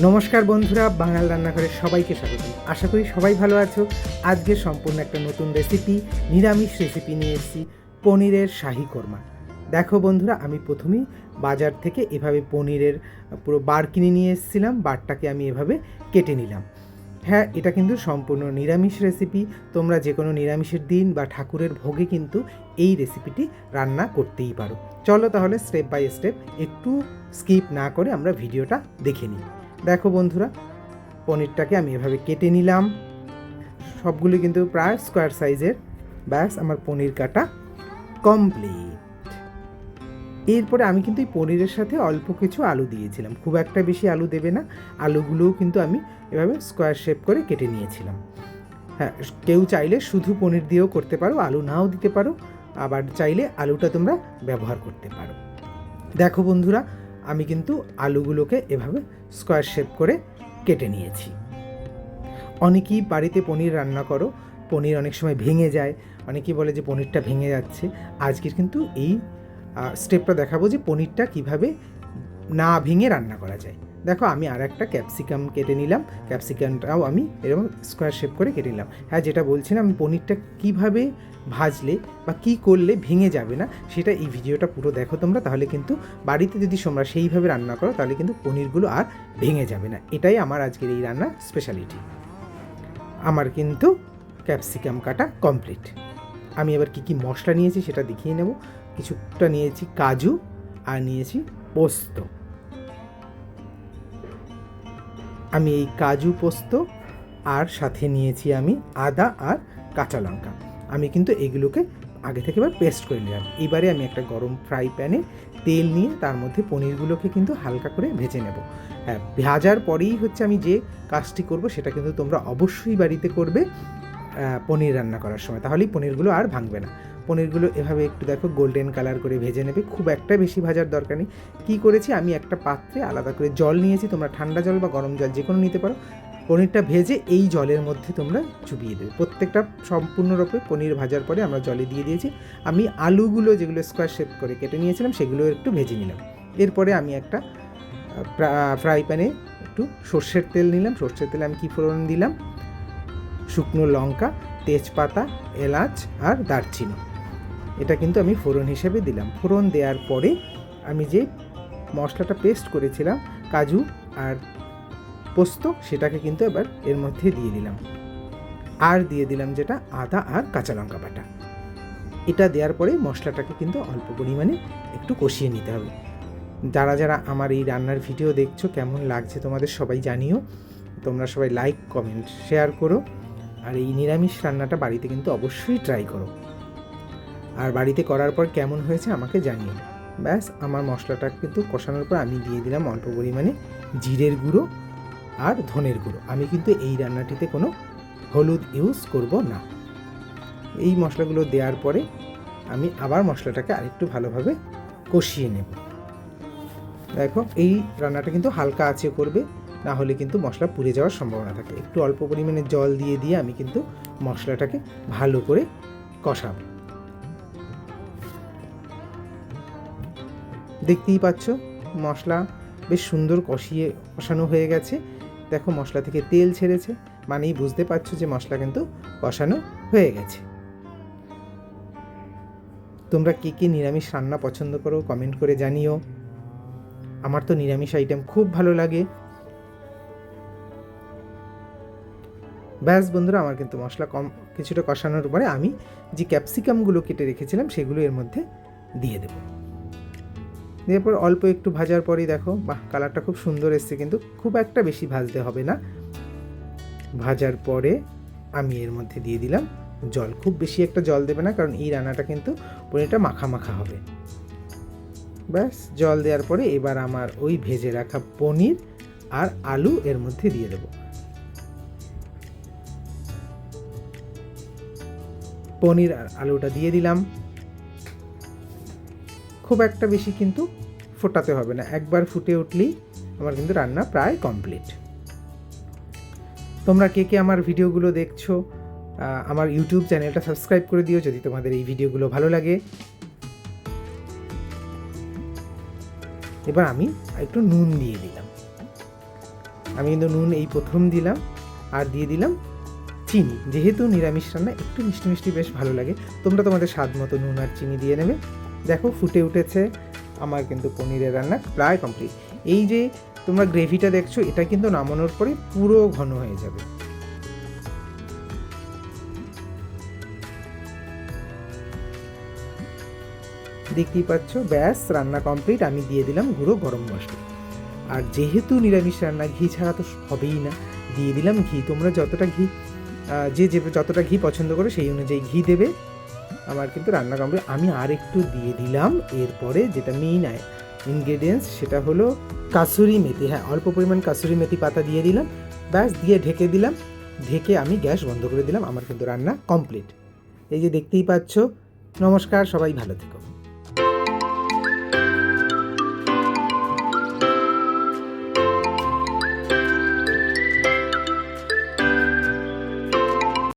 নমস্কার বন্ধুরা, বাঙাল রান্নাঘরে সবাইকে স্বাগত। আশা করি সবাই ভালো আছো। আজকে সম্পূর্ণ একটা নতুন রেসিপি, নিরামিষ রেসিপি নিয়ে এসেছি, পনিরের শাহি কোরমা। দেখো বন্ধুরা, আমি প্রথমেই বাজার থেকে এভাবে পনিরের পুরো বার কিনে নিয়ে এসেছিলাম। বারটাকে আমি এভাবে কেটে নিলাম। হ্যাঁ, এটা কিন্তু সম্পূর্ণ নিরামিষ রেসিপি। তোমরা যে কোনো নিরামিষের দিন বা ঠাকুরের ভোগে কিন্তু এই রেসিপিটি রান্না করতেই পারো। চলো তাহলে স্টেপ বাই স্টেপ, একটু স্কিপ না করে আমরা ভিডিওটা দেখে নিই। দেখো বন্ধুরা, পনিরটাকে আমি এভাবে কেটে নিলাম। সবগুলি কিন্তু প্রায় স্কোয়ার সাইজের। ব্যাস, আমার পনির কাটা কমপ্লিট। এরপরে আমি কিন্তু এই পনিরের সাথে অল্প কিছু আলু দিয়েছিলাম, খুব একটা বেশি আলু দেবে না। আলুগুলোও কিন্তু আমি এভাবে স্কোয়ার শেপ করে কেটে নিয়েছিলাম। হ্যাঁ, কেউ চাইলে শুধু পনির দিয়েও করতে পারো, আলু নাও দিতে পারো, আবার চাইলে আলুটা তোমরা ব্যবহার করতে পারো। দেখো বন্ধুরা, আমি কিন্তু আলুগুলোকে এভাবে স্কোয়ার শেপ করে কেটে নিয়েছি। অনেকেই বাড়িতে পনির রান্না করো, পনির অনেক সময় ভেঙে যায়, অনেকেই বলে যে পনিরটা ভেঙে যাচ্ছে। আজকের কিন্তু এই স্টেপটা দেখাবো যে পনিরটা কিভাবে না ভেঙে রান্না করা যায়। দেখো, আমি আর একটা ক্যাপসিকাম কেটে নিলাম। ক্যাপসিকামটাও আমি এরকম স্কোয়ার শেপ করে কেটে নিলাম। হ্যাঁ, যেটা বলছিলাম, পনিরটা কিভাবে ভাজলে বা কী করলে ভেঙে যাবে না, সেটা এই ভিডিওটা পুরো দেখো তোমরা। তাহলে কিন্তু বাড়িতে যদি তোমরা সেইভাবে রান্না করো, তাহলে কিন্তু পনিরগুলো আর ভেঙে যাবে না। এটাই আমার আজকের এই রান্নার স্পেশালিটি। আমার কিন্তু ক্যাপসিকাম কাটা কমপ্লিট। আমি এবার কী কী মশলা নিয়েছি সেটা দেখিয়ে নেব। কিছুটা নিয়েছি কাজু আর নিয়েছি পোস্ত। আমি এই কাজু পোস্ত আর সাথে নিয়েছি আমি আদা আর কাঁচা লঙ্কা। আমি কিন্তু এগুলোকে আগে থেকে এবার পেস্ট করে নিলাম। এবারে আমি একটা গরম ফ্রাই প্যানে তেল নিয়ে তার মধ্যে পনিরগুলোকে কিন্তু হালকা করে ভেজে নেব। হ্যাঁ, ভাজার পরেই হচ্ছে আমি যে কাজটি করব সেটা কিন্তু তোমরা অবশ্যই বাড়িতে করবে পনির রান্না করার সময়, তাহলেই পনিরগুলো আর ভাঙবে না। পনিরগুলো এভাবে একটু দেখো গোল্ডেন কালার করে ভেজে নেবে, খুব একটা বেশি ভাজার দরকার নেই। কী করেছি, আমি একটা পাত্রে আলাদা করে জল নিয়েছি, তোমরা ঠান্ডা জল বা গরম জল যে কোনো নিতে পারো। পনিরটা ভেজে এই জলের মধ্যে তোমরা চুবিয়ে দেবে। প্রত্যেকটা সম্পূর্ণরূপে পনির ভাজার পরে আমরা জলে দিয়ে দিয়েছি। আমি আলুগুলো যেগুলো স্কোয়ার শেপ করে কেটে নিয়েছিলাম সেগুলো একটু ভেজে নিলাম। এরপরে আমি একটা ফ্রাই প্যানে একটু সর্ষের তেল নিলাম। সর্ষের তেলে আমি কী ফোড়ন দিলাম, শুকনো লঙ্কা, তেজপাতা, এলাচ আর দারচিনি, এটা কিন্তু আমি ফোড়ন হিসেবে দিলাম। ফোড়ন দেওয়ার পরে আমি যে মশলাটা পেস্ট করেছিলাম কাজু আর পোস্ত, সেটাকে কিন্তু এবার এর মধ্যে দিয়ে দিলাম। আর দিয়ে দিলাম যেটা আদা আর কাঁচা লঙ্কা বাটা। এটা দেওয়ার পরে মশলাটাকে কিন্তু অল্প পরিমাণে একটু কষিয়ে নিতে হবে। যারা যারা আমার এই রান্নার ভিডিও দেখছো, কেমন লাগছে তোমাদের সবাই জানিও। তোমরা সবাই লাইক, কমেন্ট, শেয়ার করো। আর এই নিরামিষ রান্নাটা বাড়িতে কিন্তু অবশ্যই ট্রাই করো, আর বাড়িতে করার পর কেমন হয়েছে আমাকে জানিও। ব্যাস, আমার মশলাটা কিন্তু কষানোর পর আমি দিয়ে দিলাম অল্প পরিমাণে জিরের গুঁড়ো আর ধনের গুঁড়ো। আমি কিন্তু এই রান্নাটিতে কোনো হলুদ ইউজ করব না। এই মশলাগুলো দেওয়ার পরে আমি আবার মশলাটাকে আরেকটু ভালোভাবে কষিয়ে নেব। দেখো, এই রান্নাটা কিন্তু হালকা আঁচে করবে, না হলে কিন্তু মশলা পুড়ে যাওয়ার সম্ভাবনা থাকে। একটু অল্প পরিমাণে জল দিয়ে দিয়ে আমি কিন্তু মশলাটাকে ভালো করে কষাবো। দেখতেই পাচ্ছ মশলা বেশ সুন্দর কষানো হয়ে গেছে। দেখো, মশলা থেকে তেল ছেড়েছে, মানেই বুঝতে পারছো যে মশলা কিন্তু কষানো হয়ে গেছে। তোমরা কে কে নিরামিষ রান্না পছন্দ করো কমেন্ট করে জানিও। আমার তো নিরামিষ আইটেম খুব ভালো লাগে। ব্যাস বন্ধুরা, আমার কিন্তু মশলা কিছুটা কষানোর পরে আমি যে ক্যাপসিকামগুলো কেটে রেখেছিলাম সেগুলো এর মধ্যে দিয়ে দেবো। এরপর অল্প একটু ভাজার পরেই দেখো, বাহ, কালারটা খুব সুন্দর এসছে, কিন্তু খুব একটা বেশি ভাজতে হবে না। ভাজার পরে আমি এর মধ্যে দিয়ে দিলাম জল। খুব বেশি একটা জল দেবে না, কারণ এই রান্নাটা কিন্তু পনিরটা মাখা মাখা হবে। ব্যাস, জল দেওয়ার পরে এবার আমার ওই ভেজে রাখা পনির আর আলু এর মধ্যে দিয়ে দেব। পনির আর আলুটা দিয়ে দিলাম। খুব একটা বেশি কিন্তু ফোটাতে হবে না, একবার ফুটে উঠলেই আমার কিন্তু রান্না প্রায় কমপ্লিট। তোমরা কে কে আমার ভিডিওগুলো দেখছো, আমার ইউটিউব চ্যানেলটা সাবস্ক্রাইব করে দিও যদি তোমাদের এই ভিডিওগুলো ভালো লাগে। এবার আমি একটু নুন দিয়ে দিলাম। আমি কিন্তু নুন এই প্রথম দিলাম, আর দিয়ে দিলাম চিনি। যেহেতু নিরামিষ রান্না একটু মিষ্টি মিষ্টি বেশ ভালো লাগে, তোমরা তোমাদের স্বাদ মতো নুন আর চিনি দিয়ে নেবে। দেখো ফুটে উঠেছে, আমার কিন্তু পনিরের রান্না প্রায় কমপ্লিট। এই যে তোমরা গ্রেভিটা দেখছো, এটা কিন্তু নামানোর পরে পুরো ঘন হয়ে যাবে। দেখতেই পাচ্ছ, ব্যাস রান্না কমপ্লিট। আমি দিয়ে দিলাম গুঁড়ো গরম মশলা। আর যেহেতু নিরামিষ রান্না, ঘি ছাড়া তো হবেই না, দিয়ে দিলাম ঘি। তোমরা যতটা ঘি যতটা ঘি পছন্দ করো সেই অনুযায়ী ঘি দেবে। আমার কিন্তু রান্না কমপ্লিট। আমি আর একটু দিয়ে দিলাম এরপরে যেটা মেইন ইনগ্রেডিয়েন্টস, সেটা হলো কাসুরি মেথি। হ্যাঁ, অল্প পরিমাণ কাসুরি মেথি পাতা দিয়ে দিলাম, ব্যাস দিয়ে ঢেকে দিলাম। ঢেকে আমি গ্যাস বন্ধ করে দিলাম। আমার কিন্তু রান্না কমপ্লিট। এই যে দেখতেই পাচ্ছ। নমস্কার, সবাই ভালো থেকো।